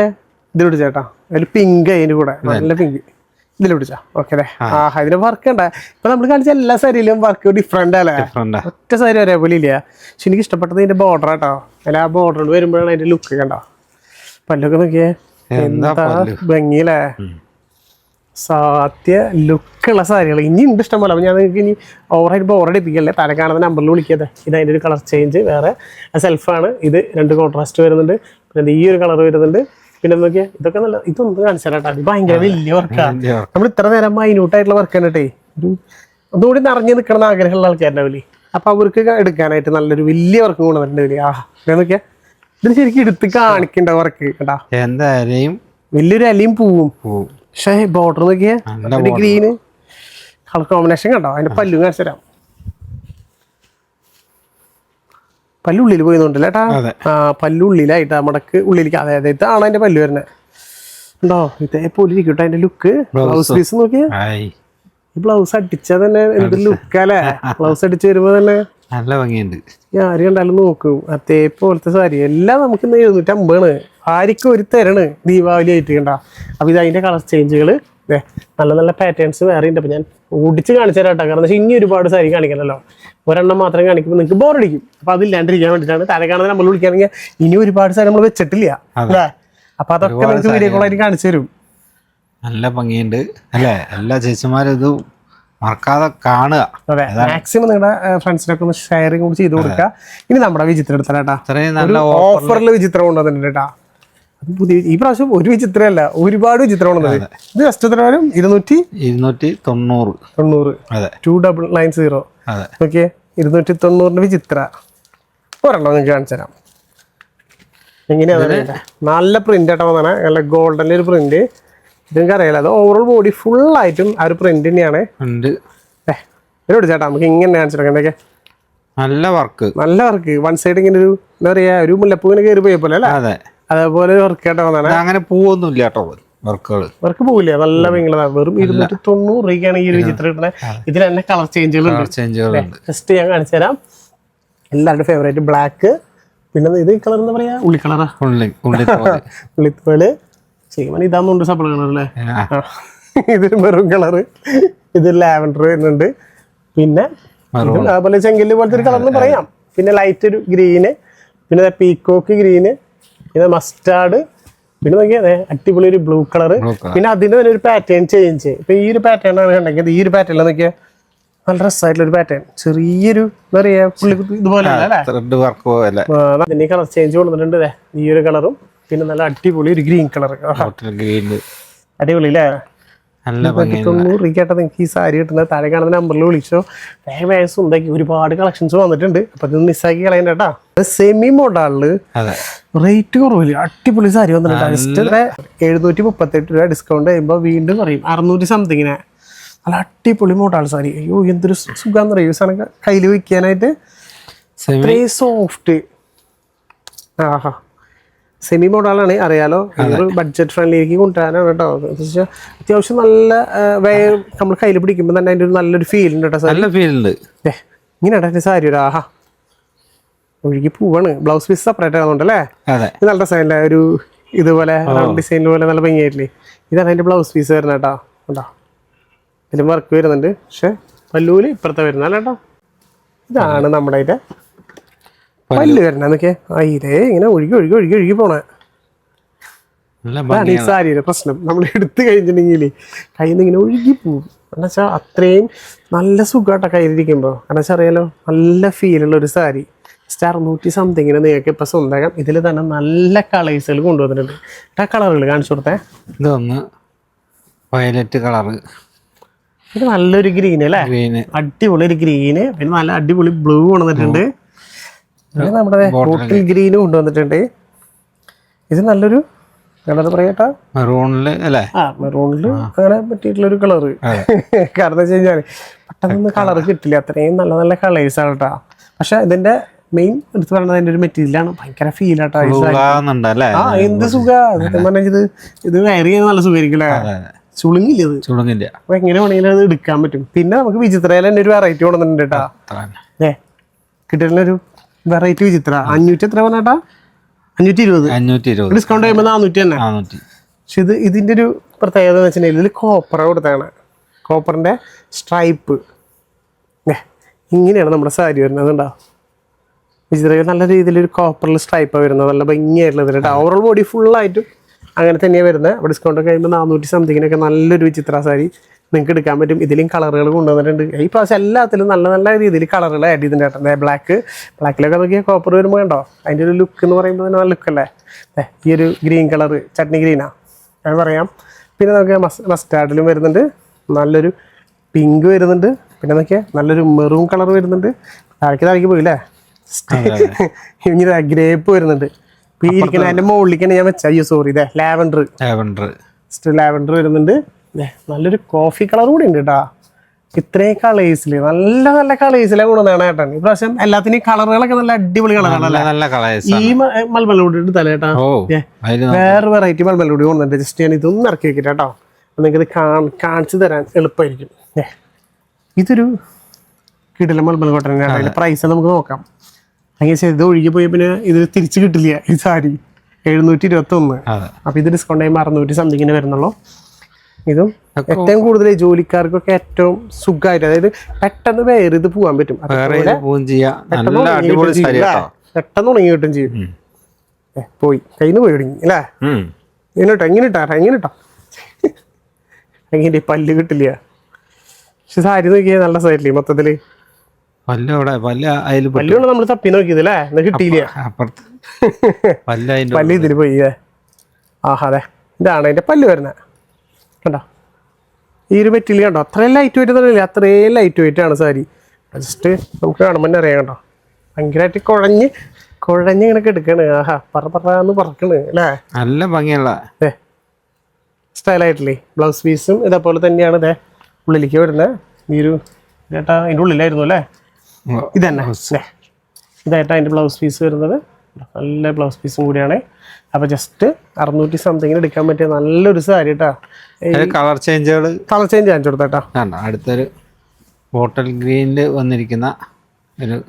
ഇതിൽ പിടിച്ചേട്ടാ, അതിൽ പിങ്ക് അതിന്റെ കൂടെ നല്ല പിങ്ക് ഇതിൽ പിടിച്ചാ. ഓക്കെ ആഹാ ഇതിന് വർക്ക് ഉണ്ട്. ഇപ്പൊ നമ്മൾ കാണിച്ച എല്ലാ സാരിയിലും വർക്ക് ഡിഫറെന്റ് അല്ലേ, ഒറ്റ സാരി ഒരേപോലെ ഇല്ല. പക്ഷെ എനിക്ക് ഇഷ്ടപ്പെട്ടത് ഇതിന്റെ ബോർഡർ കേട്ടോ. അല്ല ആ ബോർഡർ വരുമ്പോഴാണ് അതിന്റെ ലുക്ക് കണ്ടോ. പല്ലൊക്കെ നോക്കിയേ എന്താ ഭംഗിയില്ലേ. സാധ്യ ലുക്കുള്ള സാരികൾ ഇനി ഉണ്ട് ഇഷ്ടം പോലെ. അപ്പോൾ ഞാൻ നിങ്ങൾക്ക് ഇനി ഓവറായിട്ട് ബോറടിപ്പിക്കല്ലേ. താഴെ കാണുന്ന നമ്പറിൽ വിളിക്കാതെ. ഇത് അതിൻ്റെ ഒരു കളർ ചേഞ്ച് വേറെ സെൽഫാണ്. ഇത് 2 കോൺട്രാസ്റ്റ് വരുന്നുണ്ട്. പിന്നെ ഈ ഒരു കളർ വരുന്നുണ്ട്. പിന്നെ നോക്കിയാൽ ഇതൊക്കെ നല്ല ഇതൊന്നും കാണിച്ചാൽ കേട്ടോ. ഇത് ഭയങ്കര വലിയ വർക്കാണ്. നമ്മൾ ഇത്ര നേരം മൈന്യൂട്ടായിട്ടുള്ള വർക്കാണ് കേട്ടേ. ഒരു ഒന്നുകൂടി നിറഞ്ഞു നിൽക്കണം ആഗ്രഹമുള്ള ആൾക്കാരുണ്ടാവില്ലേ. അപ്പോൾ അവർക്ക് എടുക്കാനായിട്ട് നല്ലൊരു വലിയ വർക്ക് കൊണ്ടുവന്നിട്ടുണ്ട്. ഞാൻ നോക്കിയാൽ ഇതിന് ശരിക്കും എടുത്ത് കാണിക്കേണ്ട വർക്ക് കേട്ടാ. എന്തായാലും വലിയൊരു അലയും പൂവും. പക്ഷേ ബോർഡർ നോക്കിയാ ഗ്രീന് കളർ കോമ്പിനേഷൻ കണ്ടോ? അതിന്റെ പല്ലു കാണിച്ചു തരാം. പല്ലുള്ളിൽ പോയിന്നുണ്ടല്ലേ ഏട്ടാ? പല്ലുള്ളിലായിട്ടാ, മടക്ക് ഉള്ളിലേക്ക്. അതെ ഇതാണ് അതിന്റെ പല്ല് വരുന്നത്. ഉണ്ടോ? ഇതേപോലെ ഇരിക്കട്ടെ അതിന്റെ ലുക്ക്. ബ്ലൗസ് പീസ് നോക്കിയേ, ഈ ബ്ലൗസ് അടിച്ചാൽ തന്നെ എന്ത് ലുക്കല്ലേ? ബ്ലൗസ് അടിച്ച് വരുമ്പോ തന്നെ നല്ല ഭംഗിയുണ്ട്. ആര് കണ്ടാലും നോക്കും. അതേപോലത്തെ സാരി എല്ലാം നമുക്ക് 750 ആർക്കും ഒരു തരാണ് ദീപാവലി ആയിട്ട് കണ്ട. അപ്പൊ ഇത് അതിന്റെ കളർ ചേഞ്ചുകൾ നല്ല നല്ല പാറ്റേൺസ് വേറെ ഉണ്ട്. അപ്പൊ ഞാൻ ഓടിച്ച് കാണിച്ചു തരാം കേട്ടോ. കാരണം എന്താ വെച്ചാൽ ഇനി ഒരുപാട് സാരി കാണിക്കണല്ലോ, ഒരെണ്ണം മാത്രം കാണിക്കുമ്പോൾ നിങ്ങൾക്ക് ബോറടിക്കും. അപ്പൊ അതില്ലാണ്ടിരിക്കാൻ വേണ്ടിയിട്ടാണ്. താഴെ കാണുന്നത് നമ്മൾ വിളിക്കുകയാണെങ്കിൽ ഇനി ഒരുപാട് സാരി നമ്മൾ വെച്ചിട്ടില്ല അല്ലേ? അപ്പൊ അതൊക്കെ നിങ്ങൾക്ക് വീഡിയോ കോളായിട്ട് കാണിച്ചു തരും. നല്ല ഭംഗിയുണ്ട് അല്ലേ? എല്ലാ ചേച്ചിമാരും ഇത് മറക്കാതെ കാണുക. അതെ, മാക്സിമം നിങ്ങളുടെ ഫ്രണ്ട്സിനൊക്കെ ഒന്ന് ഷെയറിംഗ് കൂടി ചെയ്ത് കൊടുക്കുക. ഇനി നമ്മുടെ വിചിത്രം എടുത്താലേട്ടാ, ഓഫറിൽ വിചിത്രം കൊണ്ടുവന്നിട്ടുണ്ട് കേട്ടാ. അത് പുതിയ ഈ പ്രാവശ്യം ഒരു വിചിത്രമല്ല, ഒരുപാട് വിചിത്രം കൊണ്ടുവന്നത്. ഇത് ജസ്റ്റ് എത്ര വരും? 290. 2990. ഓക്കെ, 290 വിചിത്ര ഒരെണ്ണം നിങ്ങൾക്ക് കാണിച്ചു തരാം. എങ്ങനെയാ? നല്ല പ്രിന്റ് ആയിട്ട് വന്നാണ്, നല്ല ഗോൾഡൻ്റെ ഒരു പ്രിന്റ്. നിങ്ങൾക്ക് അറിയാലോ, അത് ഓവറോൾ ബോഡി ഫുള്ളായിട്ടും ആ ഒരു പ്രിന്റ് തന്നെയാണ്. ഇതിനോട് ചേട്ടാ നമുക്ക് ഇങ്ങനെ കാണിച്ചിട്ട് എന്തൊക്കെ നല്ല വർക്ക് വൺ സൈഡ് ഇങ്ങനെ ഒരു എന്താ പറയാ, ഒരു മുല്ലപ്പൂവിനെ കയറി പോയ പോലെ അല്ലേ? അതേപോലെ വർക്ക് കേട്ടോ വന്നാണ്. അങ്ങനെ പൂവൊന്നുമില്ല കേട്ടോ, വർക്ക് പോവില്ല. നല്ല ഭയങ്കര വെറും 290 രൂപയ്ക്കാണ് ഈ ഒരു ചിത്രം കിട്ടുന്നത്. ഇതിൽ തന്നെ കളർ ചേഞ്ചുകളുണ്ട്. ജസ്റ്റ് ഞാൻ കാണിച്ചു തരാം. എല്ലാവരുടെ ഫേവറേറ്റ് ബ്ലാക്ക്, പിന്നെ ഇത് ഈ കളർ എന്താ പറയാ, ഉള്ളി കളറാ, ഉള്ളിത്തോല് ചെയ്യുമ്പോൾ ഇതാന്നുണ്ട് സബിൾ കളർ അല്ലേ? ഇതൊരു മെറൂൺ കളറ്, ഇത് ലാവൻഡർ വരുന്നുണ്ട്, പിന്നെ അതുപോലെ ചെങ്കല്ല് പോലത്തെ ഒരു കളർന്ന് പറയാം. പിന്നെ ലൈറ്റ് ഒരു ഗ്രീന്, പിന്നെ പീക്കോക്ക് ഗ്രീന്, പിന്നെ മസ്റ്റാർഡ്, പിന്നെ നോക്കിയാൽ അടിപൊളി ഒരു ബ്ലൂ കളറ്. പിന്നെ അതിന് തന്നെ ഒരു പാറ്റേൺ ചേഞ്ച്. ഇപ്പൊ ഈ ഒരു പാറ്റേൺ ആണ് കണ്ടെങ്കിൽ ഈ ഒരു പാറ്റേണിൽ നോക്കിയാൽ നല്ല രസമായിട്ടുള്ള ഒരു പാറ്റേൺ, ചെറിയൊരു എന്താ പറയാ പുള്ളി ഇതുപോലെ അതിന്റെ കളർ ചേഞ്ച് കൊണ്ടുവന്നിട്ടുണ്ട്. ഈ ഒരു കളറും പിന്നെ നല്ല അടിപൊളി ഒരു ഗ്രീൻ കളർ. അടിപൊളി അല്ലേ? 290 രൂപയ്ക്കായിട്ട് നിങ്ങൾക്ക് ഈ സാരി കിട്ടുന്നത്. താഴെ കാണുന്ന നമ്പറിൽ വിളിച്ചോ, വേഗം സ്വന്തമാക്കി. ഒരുപാട് കളക്ഷൻസ് വന്നിട്ടുണ്ട്. അപ്പൊ ഇത് മിസ്സാക്കി കളയണ്ട കേട്ടാ. സെമി മോഡലില് റേറ്റ് കുറവില്ല, അടിപൊളി സാരി വന്നിട്ടുണ്ട്. ജസ്റ്റ് 738 രൂപ ഡിസ്കൗണ്ട് ചെയ്യുമ്പോൾ വീണ്ടും പറയും 600 സംതിങ്ങിനെ. നല്ല അടിപൊളി മോഡൽ സാരി. അയ്യോ എന്തൊരു സുഖം അറിയോ സാധനം കയ്യിൽ വയ്ക്കാനായിട്ട്. സോഫ്റ്റ്. ആഹാ, സെമി മോഡലാണ് അറിയാലോ. ഒരു ബഡ്ജറ്റ് ഫ്രണ്ട്ലിലേക്ക് കൊണ്ടുവരാനാണ് കേട്ടോ. അത്യാവശ്യം നല്ല നമ്മൾ കയ്യിൽ പിടിക്കുമ്പോൾ തന്നെ അതിന്റെ ഒരു നല്ലൊരു ഫീൽ ഉണ്ട് കേട്ടോ. നല്ല ഫീൽ ഉണ്ട്. ഇങ്ങനെ സാരി ഒരു ആഹാ ഒഴുകി പോവാണ്. ബ്ലൗസ് പീസ് സെപ്പറേറ്റ് ആകുന്നുണ്ടല്ലേ? നല്ല ഡിസൈനിലെ ഒരു ഇതുപോലെ ഡിസൈൻ പോലെ നല്ല ഭംഗിയായിട്ടില്ലേ? ഇതാണ് അതിന്റെ ബ്ലൗസ് പീസ് വരുന്നത് കേട്ടോ. കേട്ടോ ഇതിലും വർക്ക് വരുന്നുണ്ട്. പക്ഷെ പല്ലൂല് ഇപ്പുറത്തെ വരുന്നല്ല കേട്ടോ. ഇതാണ് നമ്മുടെ അതിന്റെ പല്ല് വരുന്നത്. എന്നൊക്കെ ഇതേ ഇങ്ങനെ ഒഴുകി പോണേ. അതാണ് ഈ സാരിയുടെ പ്രശ്നം. നമ്മൾ എടുത്തു കഴിഞ്ഞിട്ടുണ്ടെങ്കിൽ കയ്യിൽ നിന്ന് ഇങ്ങനെ ഒഴുകി പോകും. കാരണം വെച്ചാൽ അത്രയും നല്ല സുഖമായിട്ടാണ് കയ്യിലിരിക്കുമ്പോൾ. കാരണം വെച്ചാൽ അറിയാലോ, നല്ല ഫീലുള്ള ഒരു സാരി. 600 സംതിങ്ങിന് നിങ്ങൾക്ക് ഇപ്പം സ്വന്തമാക്കാം. ഇതിൽ തന്നെ നല്ല കളേഴ്സുകൾ കൊണ്ടുവന്നിട്ടുണ്ട്. ആ കളറുകൾ കാണിച്ചു കൊടുത്തേ. ഇതൊന്ന് വയലറ്റ് കളറ്, ഇത് നല്ലൊരു ഗ്രീന് അല്ലേ? അടിപൊളി ഒരു ഗ്രീന്, പിന്നെ നല്ല അടിപൊളി ബ്ലൂ കൊണ്ടുവന്നിട്ടുണ്ട്. പിന്നെ നമ്മുടെ ബോട്ടിൽ ഗ്രീനും കൊണ്ടുവന്നിട്ടുണ്ട്. ഇത് നല്ലൊരു കളർ പറയട്ടാ, മെറൂണില് അല്ലേ? മെറൂണില് അങ്ങനെ പറ്റിയിട്ടുള്ള ഒരു കളറ്. കാരണം വെച്ച് കഴിഞ്ഞാൽ പെട്ടെന്ന് കളർ കിട്ടില്ല, അത്രയും നല്ല നല്ല കളേഴ്സാണ് കേട്ടോ. പക്ഷെ ഇതിന്റെ മെയിൻ എടുത്ത് പറയുന്നത് അതിന്റെ ഒരു മെറ്റീരിയലാണ്. ഭയങ്കര ഫീൽ ആട്ടോ. എന്ത് സുഖം ഇത് വയർ ചെയ്യാൻ നല്ല സുഖമായിരിക്കും അല്ലേ? ചുളുങ്ങില്ല. അപ്പൊ എങ്ങനെ വേണമെങ്കിലും അത് എടുക്കാൻ പറ്റും. പിന്നെ നമുക്ക് വിചിത്രയിൽ തന്നെ ഒരു വെറൈറ്റി കൊണ്ടുവന്നിട്ടുണ്ട് കേട്ടോ. കിട്ടുന്നൊരു വെറൈറ്റി വിചിത്ര. 500 എത്ര പറഞ്ഞാട്ടാ? 520. ഡിസ്കൗണ്ട് ചെയ്യുമ്പോൾ 400 തന്നെ. പക്ഷെ ഇതിന്റെ ഒരു പ്രത്യേകത എന്ന് വെച്ചിട്ടുണ്ടെങ്കിൽ ഇതിൽ കോപ്പർ കൊടുത്താണ്. കോപ്പറിന്റെ സ്ട്രൈപ്പ് ഇങ്ങനെയാണ് നമ്മുടെ സാരി വരുന്നത്. ഉണ്ടോ? വിചിത്രയിൽ നല്ല രീതിയിലൊരു കോപ്പറിൽ സ്ട്രൈപ്പാണ് വരുന്നത്. നല്ല ഭംഗിയായിട്ടുള്ളത് കേട്ടോ. ഓവറോൾ ബോഡി ഫുള്ളായിട്ടും അങ്ങനെ തന്നെയാണ് വരുന്നത്. അപ്പോൾ ഡിസ്കൗണ്ട് കഴിയുമ്പോൾ 400 സംതിങ്ങിനൊക്കെ നല്ലൊരു വിചിത്ര സാരി നിങ്ങൾക്ക് എടുക്കാൻ പറ്റും. ഇതിലും കളറുകൾ കൊണ്ടുവന്നിട്ടുണ്ട്. ഈ പ്രാവശ്യം എല്ലാത്തിലും നല്ല നല്ല രീതിയിൽ കളറുകൾ ആഡ് ചെയ്തിട്ടുണ്ട് കേട്ടോ. ബ്ലാക്കിലൊക്കെ നോക്കിയാൽ കോപ്പർ വരുമ്പോൾ ഉണ്ടോ അതിൻ്റെ ഒരു ലുക്ക് എന്ന് പറയുമ്പോൾ തന്നെ നല്ല ലുക്കല്ലേ? ഈ ഒരു ഗ്രീൻ കളറ് ചട്നി ഗ്രീനാ അത് പറയാം. പിന്നെ നമുക്ക് മസ്റ്റാർഡിലും വരുന്നുണ്ട്, നല്ലൊരു പിങ്ക് വരുന്നുണ്ട്, പിന്നെ നോക്കിയാൽ നല്ലൊരു മെറൂൺ കളർ വരുന്നുണ്ട്. താഴേക്ക് പോയില്ലേ? ഇനി ഗ്രേപ്പ് വരുന്നുണ്ട്. ഈ ഇരിക്കുന്ന അതിന്റെ മുകളിലേക്കാണ് ഞാൻ വെച്ച. അയ്യോ സോറി, ഇതേ ലാവൻഡർ വരുന്നുണ്ട്. നല്ലൊരു കോഫി കളർ കൂടി ഉണ്ട് കേട്ടോ. ഇത്രയും കളേഴ്സില് നല്ല നല്ല കളേഴ്സിലെ കൊണ്ടുവന്നാണ് ഏട്ടൻ. ഇപ്രാവശ്യം എല്ലാത്തിനും കളറുകളൊക്കെ നല്ല അടിപൊളി കളറാണല്ലേ. നല്ല കളേഴ്സ്. ഈ മൽമലൂടി എടുത്താലേ ഏട്ടാ വേറെ വെറൈറ്റി മൽമലൂടി കൊണ്ടുവന്നിട്ട് ജസ്റ്റ് ഞാൻ ഇതൊന്നും ഇറക്കി വെക്കട്ടെ കേട്ടോ. നിങ്ങൾക്ക് കാണിച്ചു തരാൻ എളുപ്പമായിരിക്കും. ഇതൊരു കിടില മൽമൽ കോട്ടൺ തന്നെയാണ്. അതിന്റെ പ്രൈസ് നമുക്ക് നോക്കാം. അങ്ങനെ ഇത് ഒഴുകി പോയി പിന്നെ ഇത് തിരിച്ചു കിട്ടില്ല. ഈ സാരി 721. അപ്പൊ ഇത് ഡിസ്കൗണ്ട് ചെയ്യുമ്പോൾ 600 സംതിങ്ങിന് വരുന്നുള്ളൂ. ഇതും ഏറ്റവും കൂടുതൽ ജോലിക്കാർക്കൊക്കെ ഏറ്റവും സുഖമായിട്ട്, അതായത് പെട്ടെന്ന് വേറെ ഇത് പോകാൻ പറ്റും. പെട്ടെന്ന് ഉണങ്ങി കിട്ടും ചെയ്യും. പോയി കയ്യിൽ നിന്ന് പോയി തുടങ്ങി അല്ലേ. എങ്ങനെട്ടോ എങ്ങനെ പല്ല് കിട്ടില്ല. പക്ഷെ സാരി നോക്കിയാൽ നല്ല സൈഡില്ലേ മൊത്തത്തില്. പല്ലുള്ള നമ്മള് തപ്പി നോക്കിയത് അല്ലേ, എന്നാ കിട്ടിയില്ല. പല്ല് ഇതില് പോയി. ആഹാ അതെ, ഇതാണ് അതിന്റെ പല്ല് വരുന്നത്. കണ്ടോ ഈ ഒരു മെറ്റീരിയൽ കണ്ടോ, അത്രയും ലൈറ്റ് വെയിറ്റ് തന്നെയില്ല, അത്രയും ലൈറ്റ് വെയിറ്റ് ആണ് സാരി. ജസ്റ്റ് നമുക്ക് കാണുമ്പോൾ തന്നെ അറിയാം കണ്ടോ, ഭയങ്കരമായിട്ട് കുഴഞ്ഞ് ഇങ്ങനെ എടുക്കണ്. ആഹാ പറന്ന് പറക്കണ് അല്ലേ. നല്ല ഭംഗിയുള്ള സ്റ്റൈലായിട്ടില്ലേ. ബ്ലൗസ് പീസും ഇതേപോലെ തന്നെയാണ്. ഇതേ ഉള്ളിലേക്ക് വരുന്നത്. ഈ ഒരു ചേട്ടാ അതിൻ്റെ ഉള്ളിലായിരുന്നു അല്ലേ. ഇതന്നെ ഇതായിട്ടാ അതിൻ്റെ ബ്ലൗസ് പീസ് വരുന്നത്. നല്ല ബ്ലൗസ് പീസും കൂടിയാണ്. അപ്പോൾ ജസ്റ്റ് 600 സംതിങ്ങിന് എടുക്കാൻ പറ്റിയ നല്ലൊരു സാരി കേട്ടോ. കളർ ചേഞ്ച് കാണിച്ചു കൊടുത്താ. അടുത്തൊരു ബോട്ടിൽ ഗ്രീനിൽ വന്നിരിക്കുന്ന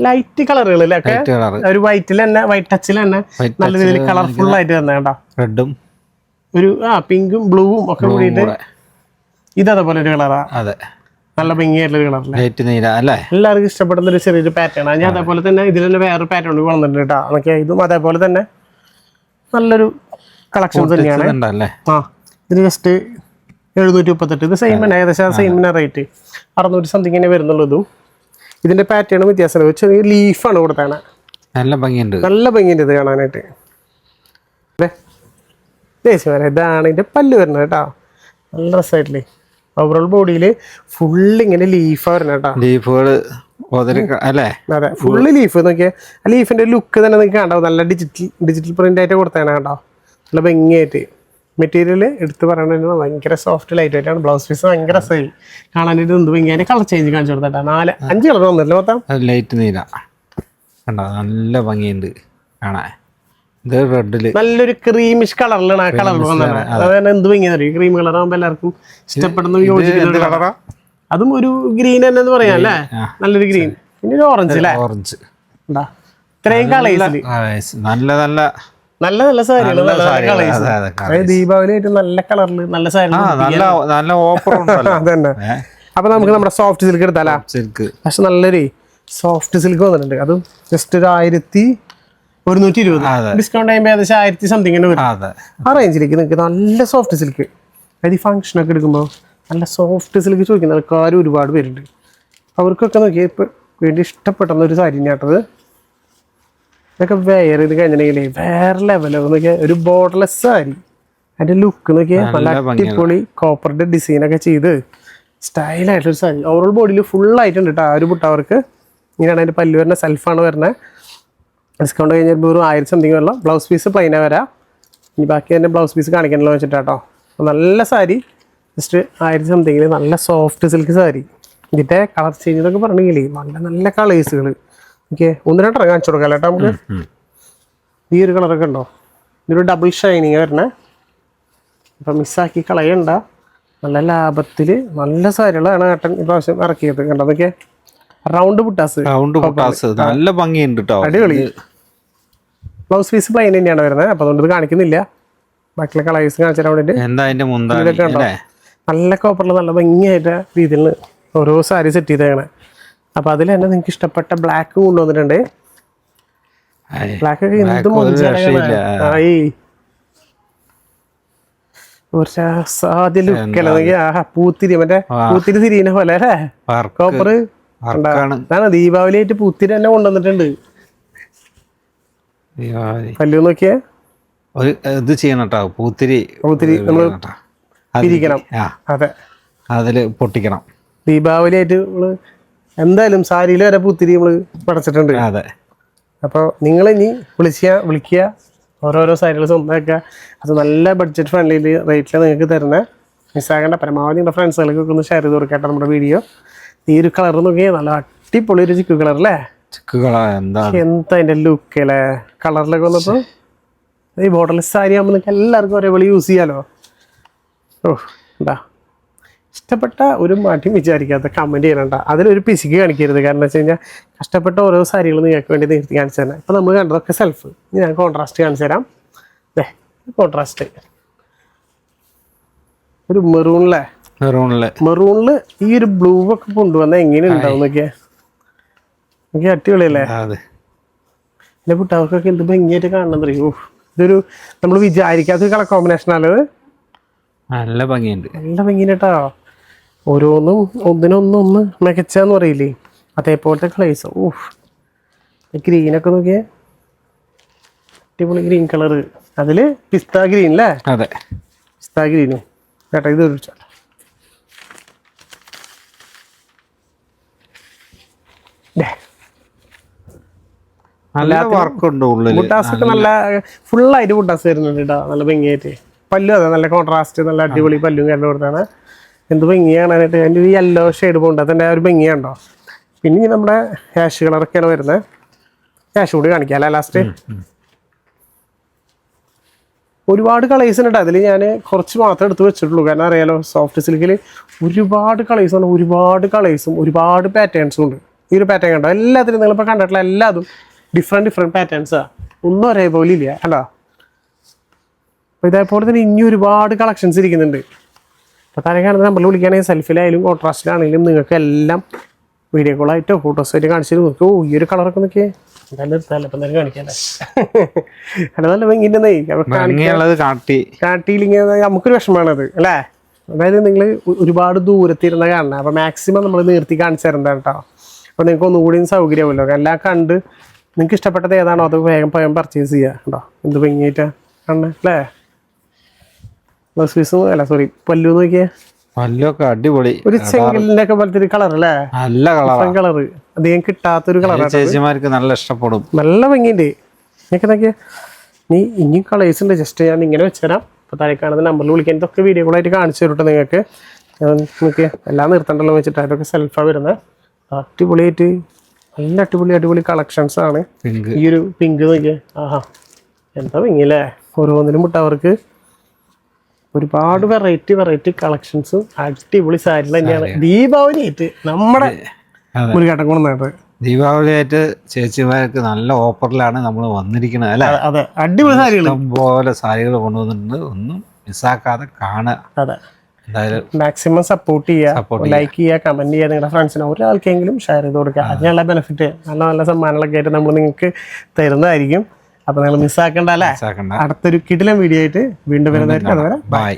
ലൈറ്റ് കളറുകളിലൊക്കെ ഒരു വൈറ്റിൽ തന്നെ, വൈറ്റ് ടച്ചിൽ തന്നെ നല്ല രീതിയിൽ കളർഫുൾ ആയിട്ട് തന്നെ കേട്ടോ. റെഡും ഒരു പിങ്കും ബ്ലൂവും ഒക്കെ കൂടിയിട്ട് ഇതേപോലെ ഒരു കളറാ. നല്ല ഭംഗിയായിട്ടുള്ള കളർ. എല്ലാവർക്കും ഇഷ്ടപ്പെടുന്ന ഒരു ചെറിയൊരു പാറ്റേൺ ആണ്. ഞാൻ അതേപോലെ തന്നെ ഇതിൽ തന്നെ വേറൊരു പാറ്റേൺ വന്നിട്ടുണ്ട് കേട്ടോ. അതൊക്കെ ഇതും അതേപോലെ തന്നെ നല്ലൊരു കളക്ഷൻ തന്നെയാണ്. ഇതിന് ജസ്റ്റ് 738. ഇത് സെയിം തന്നെ, ഏകദേശം സെയിം തന്നെ റേറ്റ്. 600 സംതിങ്ങിനെ വരുന്നുള്ളൂ. ഇതും ഇതിന്റെ പാറ്റേൺ വ്യത്യാസമാണ്. ചെറിയ ലീഫാണ് കൊടുത്താണ്. നല്ല ഭംഗിയുണ്ട് ഇത് കാണാനായിട്ട്. ഇതാണ് ഇതിന്റെ പല്ല് വരുന്നത് കേട്ടോ. നല്ല രസമായിട്ടില്ലേ. ഓവറോൾ ബോഡിയിൽ ഫുള്ള് ഇങ്ങനെ ലീഫാ വരുന്നത് കേട്ടോ. ലീഫുകൾ അല്ലേ. അതെ, ഫുള്ള് ലീഫ് നോക്കിയാൽ ആ ലീഫിന്റെ ലുക്ക് തന്നെ നിങ്ങൾക്ക് കണ്ടാവും. നല്ല ഡിജിറ്റൽ പ്രിന്റ് ആയിട്ട് കൊടുത്താണ് കേട്ടോ. നല്ല ഭംഗിയായിട്ട്. മെറ്റീരിയൽ എടുത്ത് പറയണത് ഭയങ്കര സോഫ്റ്റ് ലൈറ്റ് ആയിട്ടാണ്. ബ്ലൗസ് പീസ് ഭയങ്കര രസമായി കാണാനായിട്ട്. എന്ത് ഭംഗി. കളർ ചേഞ്ച് കാണിച്ചു കൊടുത്താ. 4-5 കളർ വന്നില്ല മൊത്തം. ലൈറ്റ് നീല കണ്ടോ, നല്ല ഭംഗിയുണ്ട് കാണാൻ. ഇത് റെഡില് നല്ലൊരു ക്രീമിഷ് കളറിലാണ് ആ കളർ വന്നത്. അതായത് എന്ത് ഭംഗിയെന്നറിയും. ക്രീം കളർ ആകുമ്പോൾ എല്ലാവർക്കും ഇഷ്ടപ്പെടുന്ന യോജിക്കുന്ന കളറാ. അതും ഒരു ഗ്രീൻ തന്നെ എന്ന് പറയാം അല്ലേ. നല്ലൊരു ഗ്രീൻ. പിന്നെ ഒരു ഓറഞ്ച് അല്ലേ. ഓറഞ്ച് ഇത്രയും കളേഴ്സിൽ നല്ല സാരികൾ. ദീപാവലി ആയിട്ട് നല്ല കളറിൽ നല്ല സാരി. അതന്നെ. അപ്പൊ നമുക്ക് നമ്മുടെ സോഫ്റ്റ് സിൽക്ക് എടുത്താലോ. പക്ഷെ നല്ലൊരു സോഫ്റ്റ് സിൽക്ക് വന്നിട്ടുണ്ട്. അതും ജസ്റ്റ് ഒരു 1120. ഡിസ്കൗണ്ട് ചെയ്യുമ്പോൾ ഏകദേശം 1000 സംതിങ്ങിന് വരും. ആ റേഞ്ചിലേക്ക് നിങ്ങൾക്ക് നല്ല സോഫ്റ്റ് സിൽക്ക്. അതായത് ഈ ഫംഗ്ഷനൊക്കെ എടുക്കുമ്പോൾ നല്ല സോഫ്റ്റ് സിൽക്ക് ചോദിക്കുന്ന ആൾക്കാർ ഒരുപാട് പേരുണ്ട്. അവർക്കൊക്കെ നോക്കിയാൽ ഇപ്പം വേണ്ടി ഇഷ്ടപ്പെടുന്ന ഒരു സാരി തന്നെയാട്ടത്. ഇതൊക്കെ വെയർ ചെയ്ത് കഴിഞ്ഞിട്ടുണ്ടെങ്കിലേ വേറെ ലെവലോ നോക്കിയാൽ ഒരു ബോർഡർലെസ് സാരി. അതിൻ്റെ ലുക്ക് നോക്കിയാൽ നല്ല അടിപൊളി കോപ്പറിൻ്റെ ഡിസൈനൊക്കെ ചെയ്ത് സ്റ്റൈലായിട്ടൊരു സാരി. ഓവറോൾ ബോഡിയിൽ ഫുള്ളായിട്ടുണ്ട് കേട്ടോ. ആ ഒരു ബുട്ടവർക്ക് ഇങ്ങനെയാണ് അതിൻ്റെ പല്ല് വരുന്നത്. സെൽഫാണ് വരുന്നത്. ഡിസ്കൗണ്ട് കഴിഞ്ഞപ്പോൾ ഒരു 1000 സംതിങ് വരണം. ബ്ലൗസ് പീസ് പ്ലെയിനാണ് വരാം. ഇനി ബാക്കി തന്നെ ബ്ലൗസ് പീസ് കാണിക്കണല്ലോ വെച്ചിട്ടാട്ടോ. നല്ല സാരി ജസ്റ്റ് 1000 സംതിങ്ങിൽ നല്ല സോഫ്റ്റ് സിൽക്ക് സാരി. ഇതിൻ്റെ കളർ ചേഞ്ച് എന്നൊക്കെ പറഞ്ഞെങ്കിൽ നല്ല കളേഴ്സുകൾ. ഓക്കെ, 1-2 കാണിച്ചു കൊടുക്കാം കേട്ടോ നമുക്ക്. ഈ ഒരു കളറൊക്കെ ഉണ്ടോ, ഇതൊരു ഡബിൾ ഷൈനിങ് വരണേ. അപ്പം മിസ്സാക്കി കളയണ്ട. നല്ല ലാഭത്തിൽ നല്ല സാരികളാണ് ഏട്ടൻ ഇപ്രാവശ്യം ഇറക്കിയത്. കണ്ടോ നോക്കിയേ, റൗണ്ട് ബുട്ടാസ് നല്ല ഭംഗിയുണ്ട് കേട്ടോ. അടിപൊളി. ബ്ലൗസ് പീസ് പ്ലെയിൻ തന്നെയാണ് വരുന്നത്. അപ്പം അതുകൊണ്ട് ഇത് കാണിക്കുന്നില്ല. ബാക്കിയുള്ള കളേഴ്സ് കാണിച്ചു തരാൻ വേണ്ടിയിട്ട് നല്ല കോപ്പറിൽ നല്ല ഭംഗിയായിട്ട് രീതിയിൽ ഓരോ സാരി സെറ്റ് ചെയ്തേക്കണേ. അപ്പം അതിൽ തന്നെ നിങ്ങൾക്ക് ഇഷ്ടപ്പെട്ട ബ്ലാക്ക് കൊണ്ടുവന്നിട്ടുണ്ട്. ബ്ലാക്ക് ഒക്കെ എന്ത് ആയി സാധ്യ ലുക്കല്ല. പൂത്തിരി മറ്റേ പൂത്തിരി തിരിയുന്ന പോലെ അല്ലേ. കോപ്പർ ദീപാവലി ആയിട്ട് പൂത്തിരി തന്നെ കൊണ്ടുവന്നിട്ടുണ്ട്. പല്ലു നോക്കിയേ ഇത് ചെയ്യണം കേട്ടോ. പൂത്തിരി നമ്മൾ പിരിക്കണം. അതെ, അതില് പൊട്ടിക്കണം. ദീപാവലി ആയിട്ട് നമ്മള് എന്തായാലും സാരിയിൽ വരെ പൂത്തിരി നമ്മള് പടച്ചിട്ടുണ്ട്. അതെ. അപ്പോൾ നിങ്ങൾ ഇനി വിളിക്കുക ഓരോരോ സാരികൾ സ്വന്തമാക്കുക. അത് നല്ല ബഡ്ജറ്റ് ഫ്രണ്ട്ലി റേറ്റിൽ നിങ്ങൾക്ക് തരുന്നത്. മിസ്സാകേണ്ട. പരമാവധി നിങ്ങളുടെ ഫ്രണ്ട്സുകൾക്കൊക്കെ ഒന്ന് ഷെയർ ചെയ്ത് കൊടുക്കട്ടെ നമ്മുടെ വീഡിയോ. ഈ ഒരു കളർ നോക്കിയാൽ നല്ല അടിപൊളി ഒരു ചിക്കു കളർ അല്ലേ? ചിക്കുകളാ എന്താ എന്താ അതിൻ്റെ ലുക്ക് അല്ലേ? കളറിലൊക്കെ വന്നപ്പോൾ ഈ ബോർഡർലെസ് സാരി ആകുമ്പോൾ നിങ്ങൾക്ക് എല്ലാവർക്കും ഒരേപോലെ യൂസ് ചെയ്യാലോ. ഓ എന്താ ഇഷ്ടപ്പെട്ട ഒരു മാറ്റം വിചാരിക്കാത്ത കമൻറ്റ് ചെയ്യണ്ട. അതിലൊരു പിശുക്ക് കാണിക്കരുത്. കാരണം എന്ന് വെച്ച് കഴിഞ്ഞാൽ കഷ്ടപ്പെട്ട ഓരോ സാരികൾ നിങ്ങൾക്ക് വേണ്ടി നിർത്തി കാണിച്ചു തരാം. ഇപ്പോൾ നമ്മൾ കണ്ടതൊക്കെ സെൽഫ്. ഇനി ഞാൻ കോൺട്രാസ്റ്റ് കാണിച്ചു തരാം. കോൺട്രാസ്റ്റ് ഒരു മെറൂണിലെ മെറൂണിൽ ഈ ഒരു ബ്ലൂ ഒക്കെ കൊണ്ടുവന്നാൽ എങ്ങനെ ഉണ്ടാവും നോക്കിയാൽ നോക്കിയാൽ അടിപൊളിയല്ലേ? എൻ്റെ പുട്ടാവർക്കൊക്കെ എന്ത് ഭംഗിയായിട്ട് കാണണം അറിയോ. ഇതൊരു നമ്മൾ വിചാരിക്കാത്തൊരു കളർ കോമ്പിനേഷനാണ്. നല്ല ഭംഗിയുണ്ട്, നല്ല ഭംഗിയിട്ടാ. ഓരോന്നും ഒന്നിനൊന്നൊന്ന് മികച്ചാന്ന് പറയില്ലേ, അതേപോലത്തെ കളേഴ്സ്. ഗ്രീനൊക്കെ നോക്കിയേ, അടിപൊളി ഗ്രീൻ കളറ്. അതിൽ പിസ്ത ഗ്രീൻ അല്ലേ? അതെ, പിസ്ത ഗ്രീനും ചേട്ടാ. ഇത് ഒരു ചേട്ടാ നല്ല വർക്കുണ്ട് ഉള്ളിൽ. ബുട്ടാസൊക്കെ നല്ല ഫുള്ളായിട്ട് ബുട്ടാസ് വരുന്നുണ്ട് കേട്ടോ, നല്ല ഭംഗിയായിട്ട്. പല്ലു അതെ, നല്ല കോൺട്രാസ്റ്റ്, നല്ല അടിപൊളി പല്ലും കണ്ടു കൊടുത്താണ്. എന്ത് ഭംഗി കാണാനായിട്ട്. അതിൻ്റെ ഒരു യെല്ലോ ഷെയ്ഡ് പോകണ്ട, അതിൻ്റെ ഒരു ഭംഗിയുണ്ടോ. പിന്നെ ഇനി നമ്മുടെ ക്യാഷ് കളറൊക്കെയാണ് വരുന്നത്. ക്യാഷ് കൂടി കാണിക്കാം അല്ലേ ലാസ്റ്റ്. ഒരുപാട് കളേഴ്സ് ഉണ്ട്. അതിൽ ഞാൻ കുറച്ച് മാത്രമേ എടുത്ത് വെച്ചിട്ടുള്ളൂ. കാരണം അറിയാലോ, സോഫ്റ്റ് സിൽക്കിൽ ഒരുപാട് കളേഴ്സുണ്ട്. ഒരുപാട് കളേഴ്സും ഒരുപാട് പാറ്റേൺസും ഉണ്ട്. ഈ ഒരു പാറ്റേൺ കണ്ടോ, എല്ലാത്തിനും നിങ്ങളിപ്പോൾ കണ്ടിട്ടുള്ള എല്ലാതും ഡിഫറെൻറ്റ് പാറ്റേൺസാണ്. ഒന്നും ഒരേപോലെ ഇല്ല അല്ലോ. അപ്പോൾ ഇതേപോലെ തന്നെ ഇനി ഒരുപാട് കളക്ഷൻസ് ഇരിക്കുന്നുണ്ട്. അപ്പോൾ താഴെ കാണുന്ന നമ്പറിൽ വിളിക്കുകയാണെങ്കിൽ സെൽഫിലായാലും കോൺട്രാസ്റ്റിലാണെങ്കിലും നിങ്ങൾക്ക് എല്ലാം വീഡിയോ കോളായിട്ടോ ഫോട്ടോസായിട്ട് കാണിച്ചിട്ട് നോക്കൂ. ഈ ഒരു കളറൊക്കെ നോക്കിയേ, എന്തായാലും എടുത്താലോ ഇപ്പം എന്തായാലും കാണിക്കാല്ലേ. അത് നല്ല ഭംഗിൻ്റെ കാട്ടിയില്ലെങ്കിൽ നമുക്കൊരു വിഷമമാണത് അല്ലേ. അതായത് നിങ്ങൾ ഒരുപാട് ദൂരത്തിരുന്ന കാണണം. അപ്പോൾ മാക്സിമം നമ്മൾ നിർത്തി കാണിച്ചു തരുന്നതാണ് കേട്ടോ. അപ്പോൾ നിങ്ങൾക്ക് ഒന്നുകൂടി സൗകര്യമാവുമല്ലോ. എല്ലാം കണ്ട് നിങ്ങൾക്ക് ഇഷ്ടപ്പെട്ടത് ഏതാണോ അത് വേഗം പർച്ചേസ് ചെയ്യുക കേട്ടോ. എന്ത് ഭംഗിയായിട്ടാണ് കാണണേ അല്ലേ. ബ്ലൗസ് പീസും അല്ല സോറി പല്ലു നോക്കിയേ, പല്ലൊക്കെ അടിപൊളി. ഒരു ചെങ്കലിന്റെ ഒക്കെ പോലത്തെ ഒരു കളർ അല്ലേ? നല്ല കളറ്, അധികം കിട്ടാത്തൊരു കളർ. ചേച്ചിമാർക്ക് നല്ല ഇഷ്ടപ്പെടും. നല്ല ഭംഗിയുണ്ട്. എനിക്ക് നോക്കിയാ നീ ഇനിയും കളേഴ്സ് ഉണ്ട്. ജസ്റ്റ് ഞാൻ ഇങ്ങനെ വെച്ചുതരാം. അപ്പോൾ താഴെ കാണുന്ന നമ്പറിൽ വിളിക്കാൻ ഇതൊക്കെ വീഡിയോകളായിട്ട് കാണിച്ചു തരട്ടെ നിങ്ങൾക്ക്. നോക്കിയാൽ എല്ലാം നിർത്തണ്ടല്ലോ വെച്ചിട്ട് അതൊക്കെ സെൽഫാണ് വരുന്നത്. അടിപൊളിയായിട്ട് നല്ല അടിപൊളി കളക്ഷൻസ് ആണ്. ഈ ഒരു പിങ്ക് നോക്കിയാൽ ആഹാ എന്താ ഭംഗിയല്ലേ. ഓരോന്നിനും മുട്ടവർക്ക് ഒരുപാട് വെറൈറ്റി കളക്ഷൻസും അടിപൊളി സാരികൾ തന്നെയാണ്. ദീപാവലി ആയിട്ട് നമ്മുടെ മുരുകേട്ടൻ കൊണ്ടുവന്നത്. ദീപാവലി ആയിട്ട് ചേച്ചിമാർക്ക് നല്ല ഓഫറിലാണ് നമ്മൾ വന്നിരിക്കുന്നത് അല്ലേ. അതെ, അടിപൊളി സാരികൾ, പോലെ സാരികൾ കൊണ്ടുവന്നിട്ടുണ്ട്. ഒന്നും മിസ്സാക്കാതെ കാണുക. അതെ, മാക്സിമം സപ്പോർട്ട് ചെയ്യുക, ലൈക്ക് ചെയ്യുക, കമന്റ് ചെയ്യുക. നിങ്ങളുടെ ഫ്രണ്ട്സിന് ഒരാൾക്കെങ്കിലും ഷെയർ ചെയ്ത് കൊടുക്കുക. അതിനുള്ള ബെനിഫിറ്റ് നല്ല സമ്മാനങ്ങളൊക്കെ ആയിട്ട് നമ്മൾ നിങ്ങൾക്ക് തരുന്നതായിരിക്കും. അപ്പോൾ നിങ്ങൾ മിസ്സാക്കണ്ട അല്ലേ. അടുത്തൊരു കിടിലൻ വീഡിയോ ആയിട്ട് വീണ്ടും വരുന്നതായിരിക്കും. അതുവരെ ബൈ.